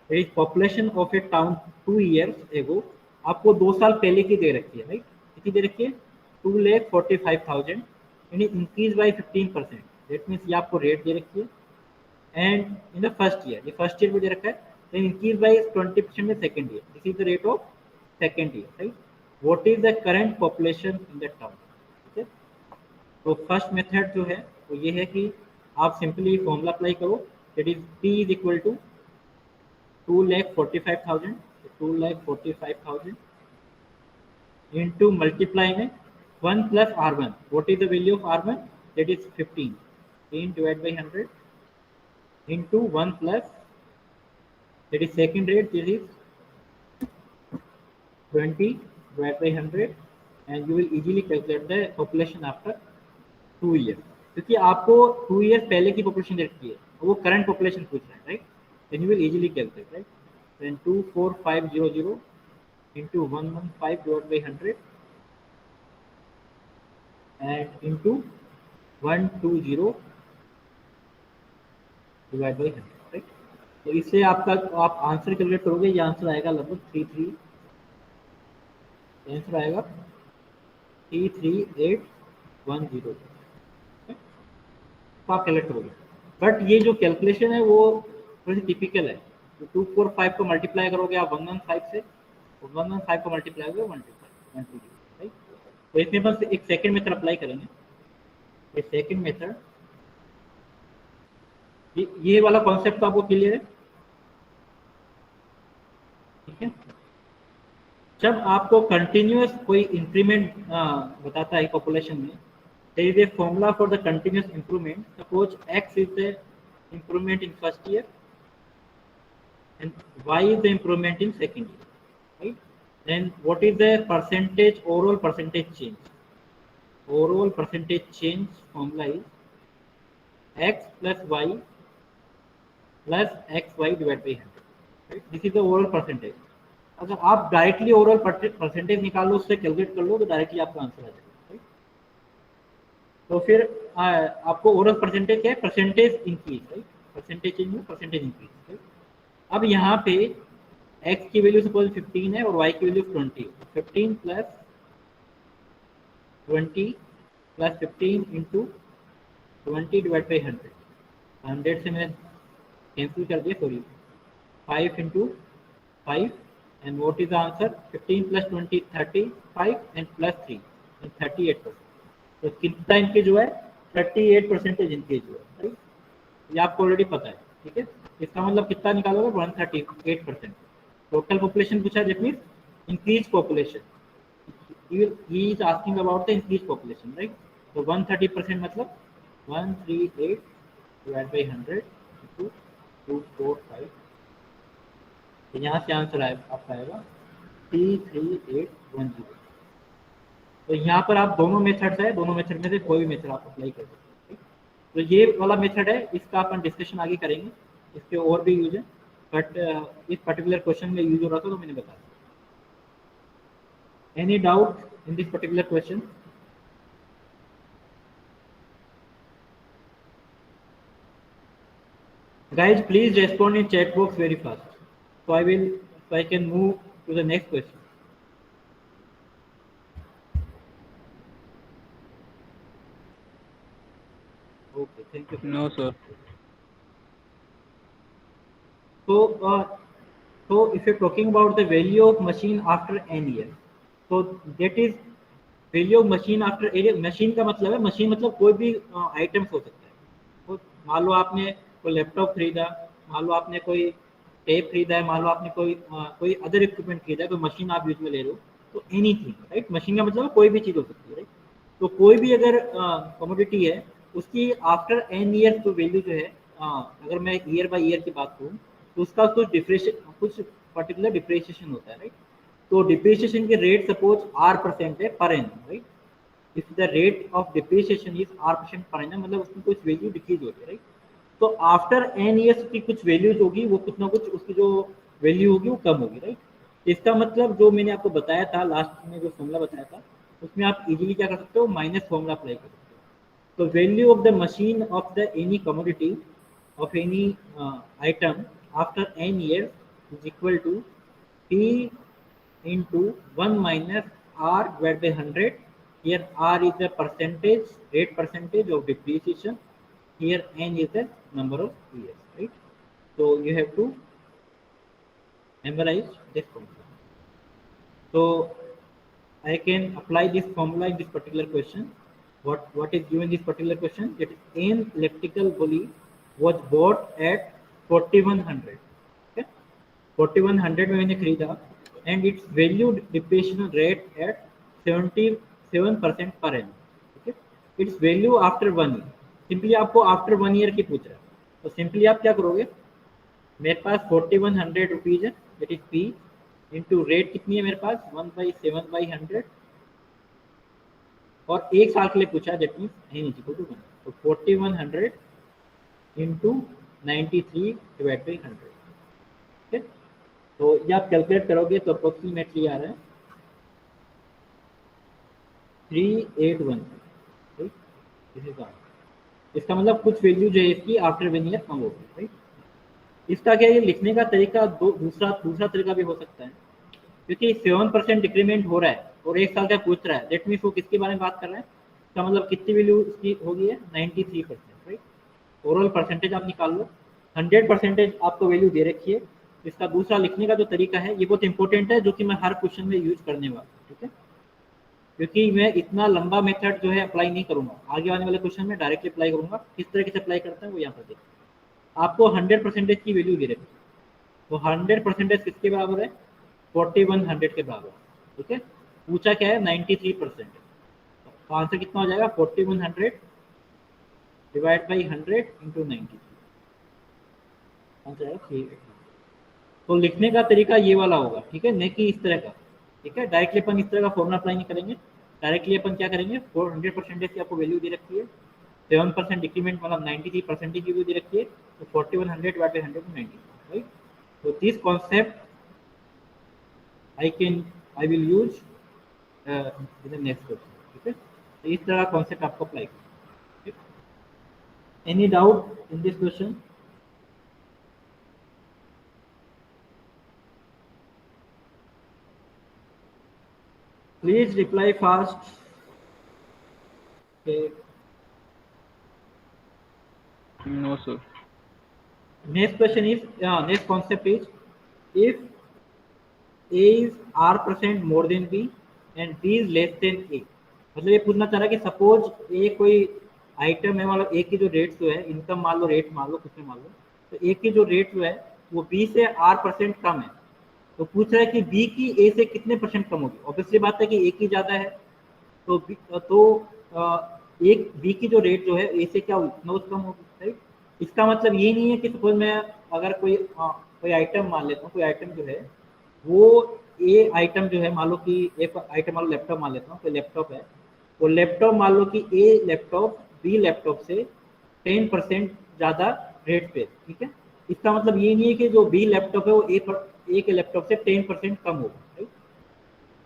there is population of a town 2 years ago. आपको 2 साल पहले की दे रखी है, राइट. कितनी दे रखी है, 2,45,000, and increase by 15%. That means ये आपको रेट दे रखी है, and in the first year, ये फर्स्ट ईयर में दे रखा है, देन इंक्रीज बाय 20% में second year. This is the rate of second year, right. What is the current population in that town, ठीक है. तो फर्स्ट मेथड जो है वो ये है कि आप सिंपली फॉर्मूला अप्लाई करो, that is P is equal to 2,45,000, 2,45,000 into multiply में 1 plus R1. What is the value of R1? That is 15. 15 divided by 100 into 1 plus, that is second rate, this is 20 divided by 100, and you will easily calculate the population after 2 years. क्योंकि आपको 2 years पहले की population rate की है, वो current population पूछ रहा है, right? Then you will easily calculate, right? Then 24500 into 115 divided by 100 and into 120 divide by 100, right? तो इससे आपका आप आंसर कैलकुलेट करोगे, ये आंसर आएगा लगभग 33, आंसर आएगा 33810, तो आप कैलकुलेट करोगे। बट ये जो कैलकुलेशन है वो थोड़ी सी टिपिकल है। तो 245 को मल्टीप्लाई करोगे आप 115 से, 115 को मल्टीप्लाई करोगे 125, राइट? तो इसमें बस एक सेकेंड मेथड अप्लाई करेंगे। ये सेकेंड मेथड, ये वाला कॉन्सेप्ट तो आपको क्लियर है, ठीक है? जब आपको कंटिन्यूअस कोई इंक्रीमेंट बताता है पॉपुलेशन में, there is a formula for the continuous improvement. Suppose x is the improvement in first year and y is the improvement in second year, right? Then what is the percentage, overall percentage change? Overall percentage change formula is x plus y plus xy divided by 100, right? This is the overall percentage. अगर आप directly overall percentage निकालो, उससे calculate कर लो, तो directly आपका answer आ जाएगा, right? तो फिर आपको ओवरऑल परसेंटेज क्या है? Percentage increase, right? Percentage change में परसेंटेज इंक्रीज, राइट? अब यहाँ पे x की वैल्यू सपोज 15 है और y की value 20, 15 plus 20 plus 15 into 20 divide by 100, 100 से मैंने कैंसिल कर दिया, sorry, 5 into 5, and what is the answer? 15 plus 20 35 and plus 3 and 38%. तो कितना इंक्रीज हुआ है? 38% इंक्रीज हुआ है, राइट? ये आपको ऑलरेडी पता है, ठीक है? इसका मतलब कितना निकालोगे? 138%। टोटल पॉपुलेशन पूछा है, that means increase population, he is asking about the increase population, right? तो 130% मतलब 138 डिवाइड बाई 100 into 245, यहाँ से आंसर आपका आएगा 33810। तो यहाँ पर आप दोनों मेथड्स है, दोनों मेथड में से कोई भी मेथड आप अप्लाई कर सकते हैं। तो ये वाला मेथड है, इसका अपन डिस्कशन आगे करेंगे, इसके और भी यूज है, बट इस पर्टिकुलर क्वेश्चन में यूज हो रहा था तो मैंने बता दिया। Any doubt in this particular question? Guys, please respond in chat box very fast, so I can move to the next question. Okay, thank you. No, sir. So if you're talking about the value of machine after n year, so that is value of machine after n year. machine का मतलब है, machine मतलब कोई भी items हो सकता है। तो मान लो आपने कोई लैपटॉप खरीदा, मान लो आपने कोई टेप खरीदा है, मान लो आपने कोई अदर इक्विपमेंट खरीदा है, कोई मशीन आप यूज में ले रहे हो, तो एनीथिंग, राइट? मशीन का मतलब कोई भी चीज़ हो सकती है, राइट? तो कोई भी अगर कमोडिटी है, उसकी आफ्टर एन ईयर तो वैल्यू जो है, अगर मैं ईयर बाय ईयर की बात करूँ तो उसका कुछ पर्टिकुलर डिप्रिसिएशन होता है, राइट? तो डिप्रिसिएशन की रेट सपोज R% है per annum, right? If the rate of depreciation is R% per annum, मतलब उसकी कुछ वैल्यू डिक्रीज होती है, राइट? तो आफ्टर एन ईयर्स की कुछ वैल्यूज होगी, वो कुछ ना कुछ उसकी जो वैल्यू होगी वो कम होगी, राइट? इसका मतलब जो मैंने आपको बताया था लास्ट में, जो फॉर्मूला बताया था, उसमें आप इजीली क्या कर सकते हो? माइनस फॉर्मूला अप्लाई कर सकते हो। तो value of the machine of the any commodity of any item after n years is equal to P into 1 minus R divided by 100. Here R is the percentage, rate percentage of depreciation. Here n is the number of years, right? So you have to memorize this formula. So I can apply this formula in this particular question. what is given this particular question, that an electrical bully was bought at 4100, okay, 4100 में मैंने खरीदा and its value depreciation rate at 77% per annum, okay, its value after 1 year, simply आपको after 1 year की पूछ रहा है, तो simply आप क्या करोगे, मेरे पास 4100 रुपीज है, that is P into rate कितनी है मेरे पास 1/7/100, और एक साल के लिए पूछा, that means N is equal to 1, तो 4100 इंटू 93 डिवाइड बाई 100, ठीक है, तो ये आप कैलकुलेट करोगे तो अप्रोक्सीमेटली आ रहा है 381, राइट, दिस इज आंसर। इसका मतलब कुछ वैल्यू जो है इसकी आफ्टर 1 ईयर कम होगी, राइट। इसका क्या, ये लिखने का तरीका दूसरा तरीका भी हो सकता है, क्योंकि 7% डिक्रीमेंट हो रहा है और एक साल का पूछ रहा है, दैट मीन्स वो किसके बारे में बात कर रहा है, इसका मतलब कितनी वैल्यू इसकी होगी है 93%, राइट। ओवरऑल परसेंटेज आप निकाल लो, 100% आपको वैल्यू दे रखी है। इसका दूसरा लिखने का जो तरीका है ये बहुत इंपॉर्टेंट है, जो कि मैं हर क्वेश्चन में यूज करने वाला हूँ, ठीक है, क्योंकि मैं इतना लंबा मेथड जो है अप्लाई नहीं करूंगा, आगे आने वाले क्वेश्चन में डायरेक्टली अप्लाई करूंगा। किस तरीके से अप्लाई करता है वो यहाँ पर देखिए, आपको 100% की वैल्यू दे रखी है, तो 100% किसके बराबर है 4100 के बराबर, ठीक है, पूछा क्या है 93%, तो आंसर कितना हो जाएगा 4100 डिवाइड बाई 100 इंटू 93, आंसर आएगा 381। तो लिखने का तरीका ये वाला होगा, ठीक है, नहीं कि इस तरह का, ठीक है, डायरेक्टली अपन इस तरह का फॉर्मूला अप्लाई नहीं करेंगे, डायरेक्टली अपन क्या करेंगे 100% की आपको वैल्यू दे रखी है, 7% डिक्रीमेंट मतलब 93% की वैल्यू दे रखी है, तो 4100 डिवाइड बाई 100 90, राइट। तो this concept I will use in the next question, ठीक है, तो इस तरह कॉन्सेप्ट आपको अप्लाई करना, ठीक। Any doubt in this question? Please reply fast. Okay. No, sir. Next question is next concept is, if A is R% more than B and B is less than A, मतलब ये पूछना चाह रहा है कि suppose A कोई item है, मतलब A की जो रेट जो है, इनकम मान लो, रेट मान लो, कुछ में मान लो, तो A की जो रेट जो है वो B से R% कम है, तो पूछ रहा है कि B की A से कितने % कम होगी। ऑब्वियसली बात है कि A की ज़्यादा है, तो एक B की जो रेट जो है A से क्या होगी, कम होगी, राइट। इसका मतलब ये नहीं है कि सपोज मैं अगर कोई आइटम मान लेता हूँ, कोई आइटम जो है वो ए आइटम जो है, मान लो कि एक आइटम मान लो लैपटॉप मान लेता हूँ, कोई लैपटॉप है, वो लैपटॉप मान लो कि ए लैपटॉप बी लैपटॉप से 10% ज़्यादा रेट पे, ठीक है। इसका मतलब ये नहीं है कि जो बी लैपटॉप है वो ए के लैपटॉप से 10% कम होगा, राइट,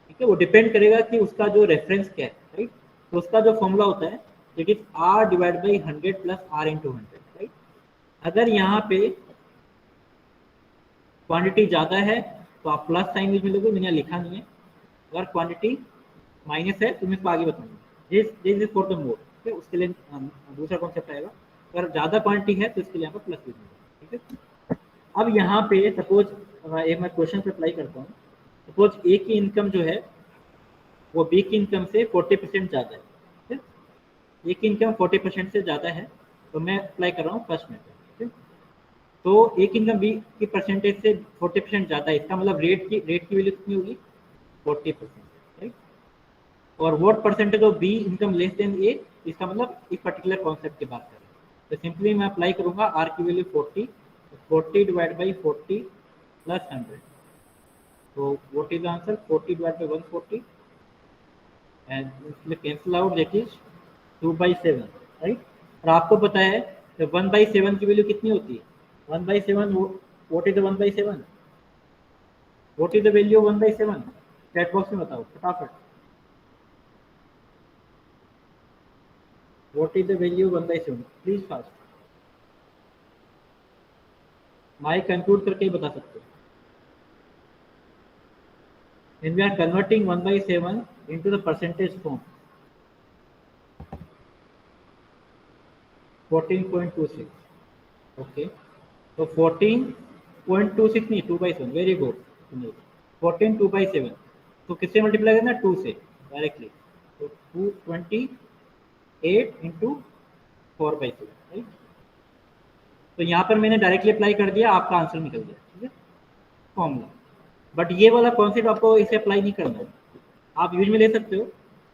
ठीक है। वो डिपेंड करेगा कि उसका जो रेफरेंस क्या है, राइट। तो उसका जो फॉर्मूला होता है it is R divide by 100 plus R into 100, right. अगर यहाँ पे क्वांटिटी ज़्यादा है तो आप प्लस साइन यूज में लोगे, मैंने लिखा नहीं है। अगर क्वांटिटी माइनस है तो मैं इसको आगे बताऊंगा, this is for the mode, ठीक है, उसके लिए दूसरा कॉन्सेप्ट आएगा। अगर ज़्यादा क्वांटिटी है तो इसके लिए यहाँ पर प्लस यूज होगा, ठीक है। अब यहाँ पे सपोज एक मैं क्वेश्चन पे अप्लाई करता हूँ, सपोज ए की इनकम जो है वो बी की इनकम से 40% ज़्यादा है, ठीक है, ए की इनकम 40% से ज़्यादा है, तो मैं अप्लाई कर रहा हूँ फर्स्ट मेथड, ठीक है। तो एक इनकम बी की परसेंटेज से 40% ज़्यादा है, इसका मतलब रेट की वैल्यू कितनी होगी 40%, राइट। और what percentage of B income less than A, इसका मतलब इस पर्टिकुलर कॉन्सेप्ट की बात करें, तो सिंपली मैं अप्लाई करूंगा आर की वैल्यू 40 डिवाइड बाई 40 प्लस 100, तो what is answer 40 divide by 140 and cancel out, that is 2/7, right. और आपको पता है 1/7 की वैल्यू कितनी होती है, 1/7, what is the 1/7, what is the value of 1/7, chat box में बताओ फटाफट, what is the value 1/7, please fast, mic conclude करके ही बता सकते हो। When we are converting 1/7 into the percentage form, 14.26, okay, so 14.26 नहीं 2/7, वेरी गुड, 14 2/7, तो किससे मल्टीप्लाई करना 2 से डायरेक्टली, तो 220 8 इंटू 4/7, राइट। तो यहाँ पर मैंने डायरेक्टली अप्लाई कर दिया, आपका आंसर निकल गया, ठीक है, फॉर्मूला। बट ये वाला कॉन्सेप्ट आपको इसे अप्लाई नहीं करना है, आप यूज में ले सकते हो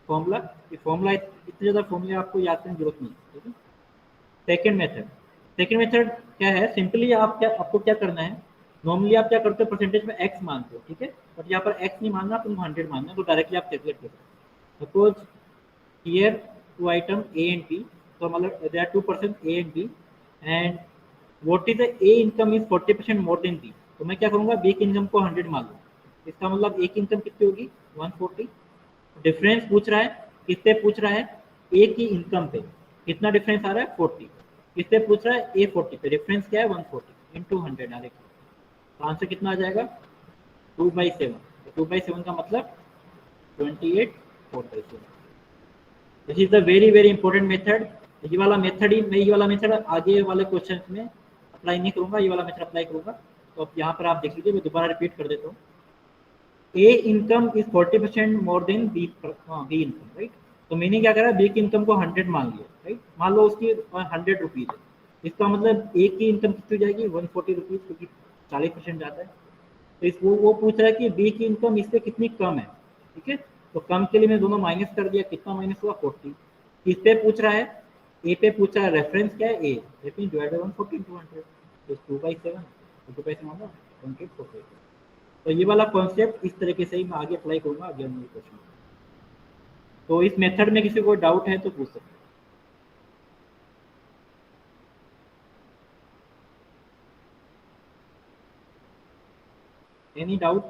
फॉर्मूला। ये फॉर्मूला इतने ज़्यादा फॉर्मूले आपको याद करने की जरूरत नहीं है, ठीक है। सेकेंड मेथड क्या है, सिंपली आपको क्या करना है, नॉर्मली आप क्या करते हो, परसेंटेज में एक्स मानते हो, ठीक है, बट यहाँ पर एक्स नहीं मानना, तुम 100 मानना है, तो डायरेक्टली आप कैलकुलेट कर सकते हो। Suppose here two item A and B, तो मतलब there are 2% A and B, and what is the A income is 40% more than B, तो मैं क्या करूँगा, बी की इनकम को 100 मान लूँ, इसका मतलब ए की इनकम कितनी होगी, 140। डिफरेंस पूछ रहा है, किससे पूछ रहा है, ए की इनकम पे कितना डिफरेंस आ रहा है, 40। किससे पूछ रहा है, ए 40 पे, डिफरेंस क्या है, 140 इंटू 100 डायरेक्टली, तो आंसर कितना आ जाएगा, 2/7। 2/7 का मतलब 28 4/7। This is the very very important method. ये वाला मेथड ही मैं ये वाला मेथड आगे वाले क्वेश्चन में अप्लाई नहीं करूंगा, ये वाला मेथड अप्लाई करूंगा। तो अब यहाँ पर आप देख लीजिए, मैं दोबारा रिपीट कर देता हूँ। A income is 40% more than B income, right. तो मैंने क्या करा, बी की इनकम को 100 मान लिया, राइट। मान लो उसकी 100 रुपीज है, इसका मतलब ए की इनकम कितनी हो जाएगी, 140 रुपीज, क्योंकि 40% जाता है। तो इस वो पूछ रहा है कि बी की इनकम इससे कितनी कम है, ठीक है। तो कम के लिए मैं दोनों माइनस कर दिया, कितना माइनस हुआ, 40। किस पे पूछ रहा है, ए पे पूछ रहा है, रेफरेंस क्या है, A, that mean divide by 140 into 100, तो 2/7, 2/7 होगा 28 तो ये वाला कॉन्सेप्ट इस तरीके से ही मैं आगे अप्लाई करूंगा अगले क्वेश्चन। तो इस मेथड में किसी को डाउट है तो पूछ सकते हैं। Any doubt?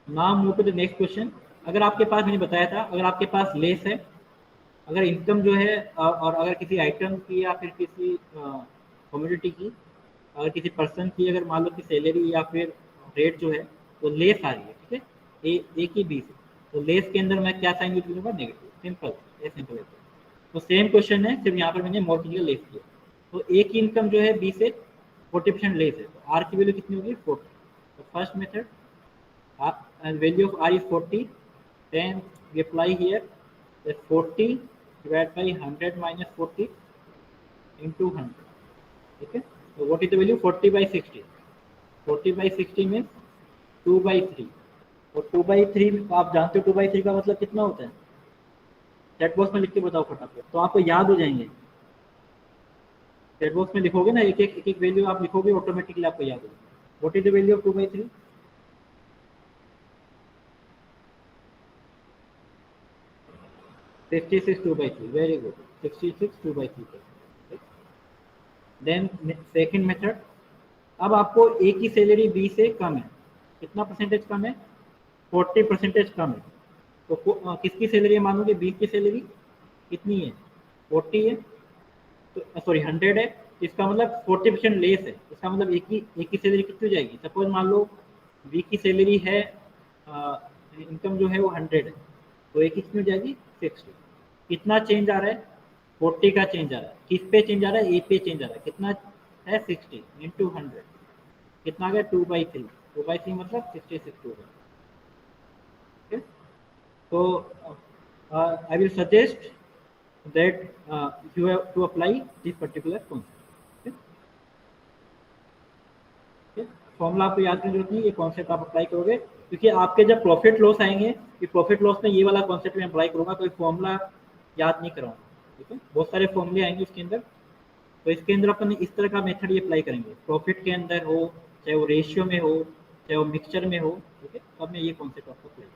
Now move to the next question. अगर आपके पास, मैंने बताया था, अगर आपके पास लेस है, अगर इनकम जो है और अगर किसी आइटम की या फिर किसी कम्युनिटी की, अगर किसी पर्सन की, अगर मान लो कि सैलरी या फिर रेट जो है वो लेस आ रही है, ठीक है, ए की बी से, तो लेस के अंदर मैं क्या साइन यूज करूँगा, नेगेटिव, सिंपल, ये सिंपल है। तो सेम क्वेश्चन है, सिर्फ यहाँ पर मैंने मोर की जगह लेस किया। तो ए की इनकम जो है बी से 40% लेस है, तो आर की वैल्यू कितनी होगी, 40। तो first method, value of r is 40, then we apply here that 40 divided by 100 minus 40 into 100, ठीक है। तो what is the value, 40/60, 40/60 means 2/3, और 2/3 आप जानते हो 2/3 का मतलब कितना होता है, चैट बॉक्स में लिख के बताओ फटाफट, तो आपको याद हो जाएंगे। चैट बॉक्स में लिखोगे ना, एक एक वैल्यू आप लिखोगे, ऑटोमेटिकली आपको याद होगा। What is the value of 2/3, 66 2/3, very good, 66 2/3। Then second method, अब आपको ए की सैलरी बी से कम है, कितना परसेंटेज कम है, 40% कम है। तो किसकी सैलरी मानोगे, बी की सैलरी कितनी है, 40 है, तो सॉरी 100 है, इसका मतलब 40% लेस है, इसका मतलब एक की सैलरी कितनी हो जाएगी। सपोज मान लो बी की सैलरी है, इनकम जो है वो 100 है, तो एक कितनी हो जाएगी, 60। कितना चेंज आ रहा है, 40 का चेंज आ रहा है, किस पे चेंज आ रहा है, ए पे चेंज आ रहा है, कितना है, 60 इंटू 100, कितना आ गया, 2/3, 2/3 मतलब 66 होगा, ठीक है। तो I will suggest that you have to apply this particular concept, okay? Formula आपको याद करने की जरूरत नहीं, ये कॉन्सेप्ट आप अप्लाई करोगे, क्योंकि आपके जब प्रॉफिट लॉस आएंगे, ये प्रॉफिट लॉस में ये वाला कॉन्सेप्ट मैं अप्लाई करूंगा, कोई फॉर्मूला याद नहीं कराऊंगा, ठीक है। बहुत सारे फॉर्मूले आएंगे उसके अंदर, तो इसके अंदर अपन इस तरह का मेथड ये अप्लाई करेंगे, प्रॉफिट के अंदर हो, चाहे वो रेशियो में हो, चाहे वो मिक्सचर में हो, ठीक है। अब मैं ये कॉन्सेप्ट आपको apply,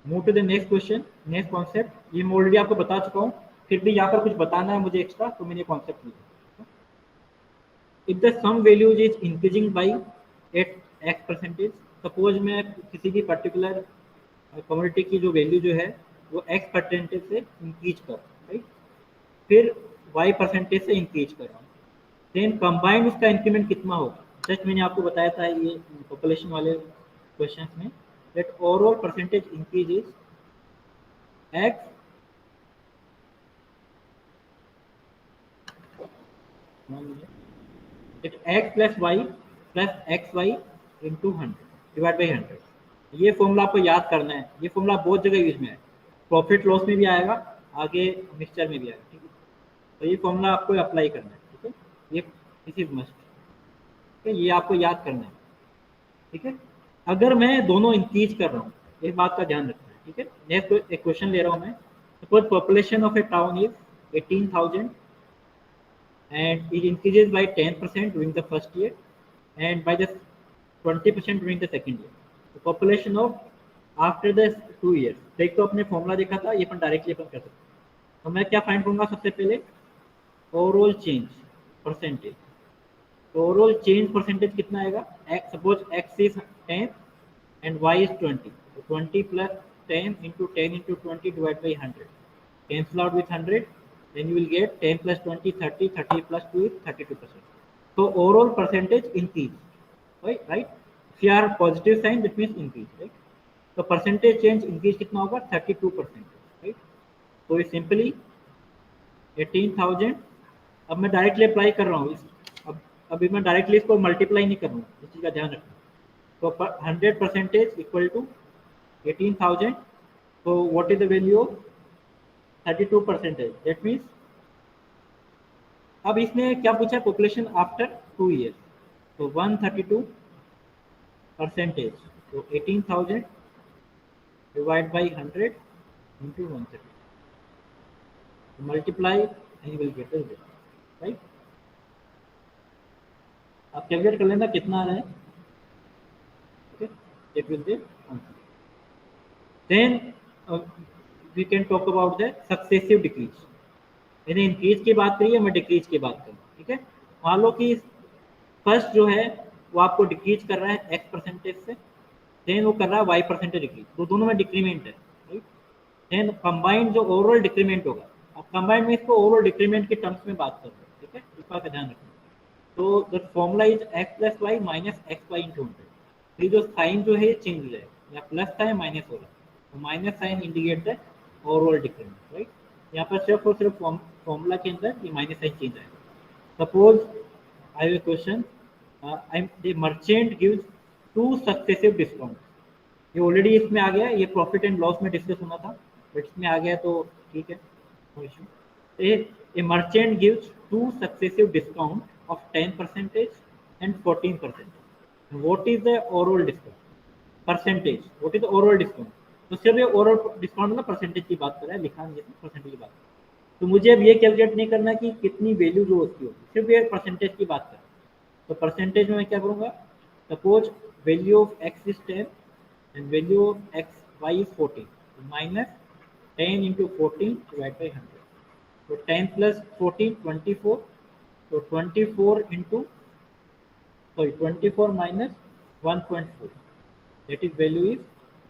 move to the next question, next concept, ये मैं ऑलरेडी आपको बता चुका हूँ, फिर भी यहाँ पर कुछ बताना है मुझे एक्स्ट्रा, तो मैंने कॉन्सेप्ट लिया। If the sum values is increasing by at x%, suppose मैं किसी भी पर्टिकुलर कम्युनिटी की जो वैल्यू जो है वो x% से इंक्रीज कर, राइट, फिर y% से इंक्रीज कर रहा हूँ, देन कंबाइंड उसका इंक्रीमेंट कितना होगा। जस्ट मैंने आपको बताया था ये पॉपुलेशन वाले क्वेश्चन में, that overall percentage increase is x x plus y plus X Y into 100 divide by 100। ये फॉर्मूला आपको याद करना है, ये फॉर्मूला बहुत जगह यूज में है, प्रॉफिट लॉस में भी आएगा, आगे मिक्सचर में भी आएगा, ठीक है। तो ये फॉर्मूला आपको अप्लाई करना है, ठीक है, ये दिस इज मस्ट, ठीक है, ये आपको याद करना है, ठीक है। अगर मैं दोनों इंक्रीज कर रहा हूँ, इस बात का ध्यान रखना है, ठीक है। नेक्स्ट एक क्वेश्चन ले रहा हूँ मैं, suppose population of A town is 18,000 and it increases by 10% during the first year and by the 20% during the second year. The population of after the 2 years, देख तो अपने फॉर्मूला देखा था, ये अपन डायरेक्टली अपन कर सकते हैं। तो मैं क्या फाइंड करूंगा, सबसे पहले ओवरऑल चेंज परसेंटेज। तो ओवरऑल चेंज परसेंटेज कितना आएगा, suppose x is 10 and y is 20, so 20 plus 10 into 10 into 20 divided by 100, cancel out with 100, then you will get 10 plus 20 30, 30 plus 2 is 32%. So overall percentage increase, right? If you are positive sign that means increase, right? So percentage change increase कितना होगा, 32%, right? So it's simply 18,000। अब मैं directly apply कर रहा हूँ अब अभी मैं डायरेक्टली इसको मल्टीप्लाई नहीं कर रहा हूँ, इस चीज़ का ध्यान रखना। तो 100% equal to 18,000, so what is the value of 32%? That means अब इसने क्या पूछा, पॉपुलेशन आफ्टर 2 years, तो 132%, तो 18,000 divide by 100 into 130, multiply and you will get the result, right. आप कैलकुलेट कर लेना कितना आ रहा है, okay, it will be answer. Then we can talk about the successive decrease। मैंने इंक्रीज की बात करी है, मैं डिक्रीज की बात करूँ, ठीक है। मान लो कि फर्स्ट जो है वो आपको डिक्रीज कर रहा है x% से, देन वो कर रहा है y% डिक्रीज, तो दोनों में डिक्रीमेंट है, राइट। देन कंबाइंड जो ओवरऑल डिक्रीमेंट होगा, अब कंबाइंड में इसको ओवरऑल डिक्रीमेंट के टर्म्स में बात कर रहे हैं, ठीक है, इस बात का ध्यान रखना। तो the formula is x plus Y minus X Y into 100। ये जो साइन जो है चेंज हो जाएगा, या प्लस था या माइनस हो रहा है, तो minus sign indicate the overall decrement, right. यहाँ पर सिर्फ और सिर्फ फॉर्मूला के अंदर ये माइनस साइन चेंज आएगा। Suppose I have a question, the merchant gives 2 successive discount. ये ऑलरेडी इसमें आ गया, ये प्रॉफिट एंड लॉस में डिस्कस होना था, बट इसमें आ गया तो ठीक है, no issue. A merchant gives 2 successive discount of 10% and 14%. What is the overall discount? Percentage. What is the overall discount? तो सिर्फ ये ओवरऑल डिस्काउंट मतलब परसेंटेज की बात कर रहा है, लिखा नहीं है परसेंटेज की बात। तो मुझे अब ये कैलकुलेट नहीं करना कि कितनी वैल्यू जो उसकी होगी, सिर्फ ये परसेंटेज की बात कर रहा है। तो परसेंटेज में मैं क्या करूँगा, suppose value of x is 10 and value of X Y is 14, minus 10 into 14 divide by 100, तो 10 प्लस 14 24, तो 24 into 24 minus 1.4, that is value is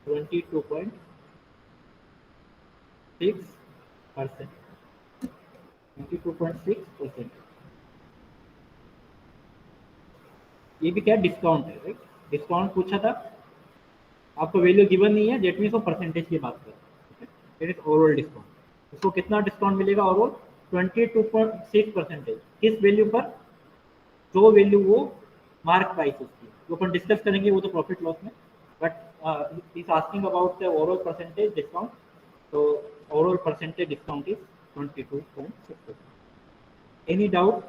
22.6%, 22.6%। ये भी क्या डिस्काउंट है, राइट। डिस्काउंट पूछा था, आपको वैल्यू गिवन नहीं है, डेट मीन्स वो परसेंटेज की बात कर रहा है, इट इज ओवरऑल डिस्काउंट। उसको कितना डिस्काउंट मिलेगा ओवरऑल, 22.6%। किस वैल्यू पर, जो वैल्यू वो मार्क प्राइस उसकी, जो अपन डिस्कस करेंगे वो तो प्रॉफिट लॉस में, but is asking about the overall percentage discount, तो overall percentage discount is 22.6%। Any doubt?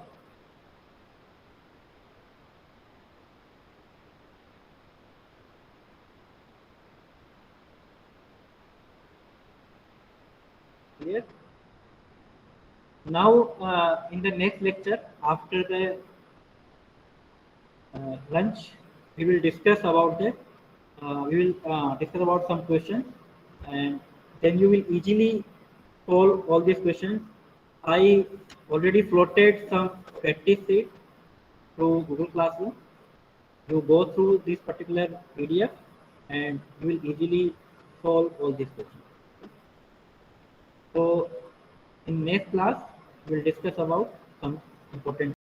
Clear? Now in the next lecture after the lunch we will discuss about the discuss about some questions, and then you will easily solve all these questions. I already floated some practice sheet through Google Classroom. You go through this particular PDF and you will easily solve all these questions. So in next class we will discuss about some important